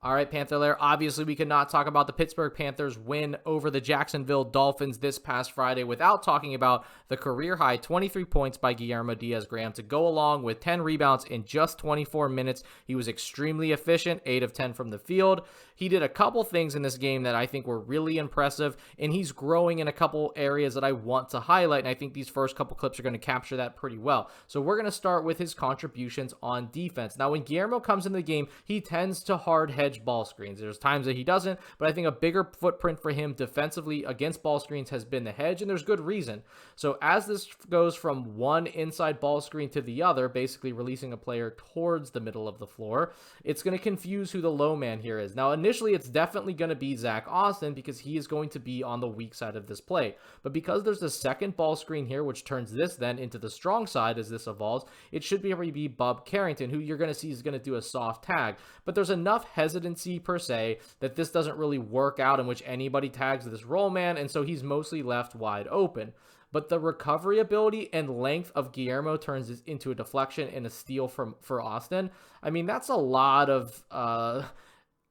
All right, Panther Lair. Obviously, we could not talk about the Pittsburgh Panthers win over the Jacksonville Dolphins this past Friday without talking about the career-high 23 points by Guillermo Diaz-Graham to go along with 10 rebounds in just 24 minutes. He was extremely efficient, 8 of 10 from the field. He did a couple things in this game that I think were really impressive, and he's growing in a couple areas that I want to highlight, and I think these first couple clips are going to capture that pretty well. So we're going to start with his contributions on defense. Now, when Guillermo comes into the game, he tends to hard hedge ball screens. There's times that he doesn't, but I think a bigger footprint for him defensively against ball screens has been the hedge, and there's good reason. So as this goes from one inside ball screen to the other, basically releasing a player towards the middle of the floor, it's going to confuse who the low man here is. Now, initially, it's definitely going to be Zach Austin because he is going to be on the weak side of this play. But because there's a second ball screen here, which turns this then into the strong side as this evolves, it should be able to be Bub Carrington, who you're going to see is going to do a soft tag. But there's enough hesitancy per se that this doesn't really work out in which anybody tags this roll man, and so he's mostly left wide open. But the recovery ability and length of Guillermo turns this into a deflection and a steal for Austin. I mean, that's a lot of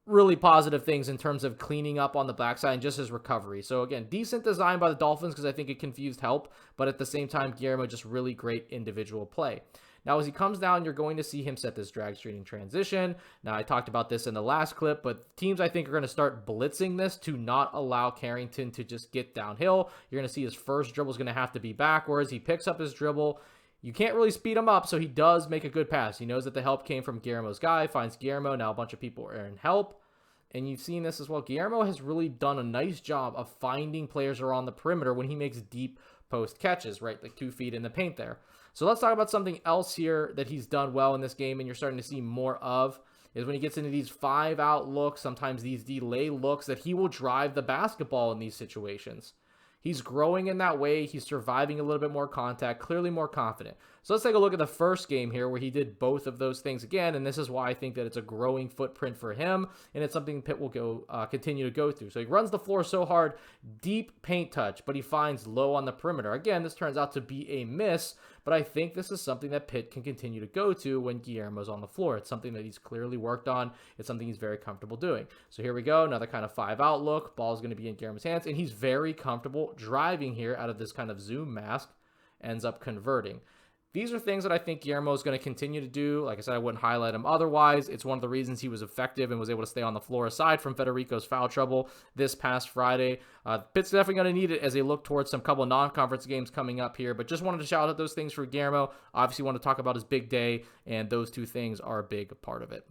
really positive things in terms of cleaning up on the backside and just his recovery. So again, decent design by the Dolphins because I think it confused help, but at the same time, Guillermo just really great individual play. Now, as he comes down, you're going to see him set this drag screening transition. Now, I talked about this in the last clip, but teams, I think, are going to start blitzing this to not allow Carrington to just get downhill. You're going to see his first dribble is going to have to be backwards. He picks up his dribble. You can't really speed him up, so he does make a good pass. He knows that the help came from Guillermo's guy, finds Guillermo. Now a bunch of people are in help. And you've seen this as well. Guillermo has really done a nice job of finding players who are on the perimeter when he makes deep post catches, right? Like 2 feet in the paint there. So let's talk about something else here that he's done well in this game and you're starting to see more of is when he gets into these 5-out looks, sometimes these delay looks, that he will drive the basketball in these situations. He's growing in that way. He's surviving a little bit more contact, clearly more confident. So let's take a look at the first game here where he did both of those things again, and this is why I think that it's a growing footprint for him, and it's something Pitt will continue to go through. So he runs the floor so hard, deep paint touch, but he finds low on the perimeter. Again, this turns out to be a miss, but I think this is something that Pitt can continue to go to when Guillermo's on the floor. It's something that he's clearly worked on. It's something he's very comfortable doing. So here we go, another kind of 5-out look. Ball is going to be in Guillermo's hands, and he's very comfortable driving here out of this kind of zoom mask, ends up converting. These are things that I think Guillermo is going to continue to do. Like I said, I wouldn't highlight him otherwise. It's one of the reasons he was effective and was able to stay on the floor aside from Federico's foul trouble this past Friday. Pitt's definitely going to need it as they look towards some couple of non-conference games coming up here, but just wanted to shout out those things for Guillermo. Obviously want to talk about his big day, and those two things are a big part of it.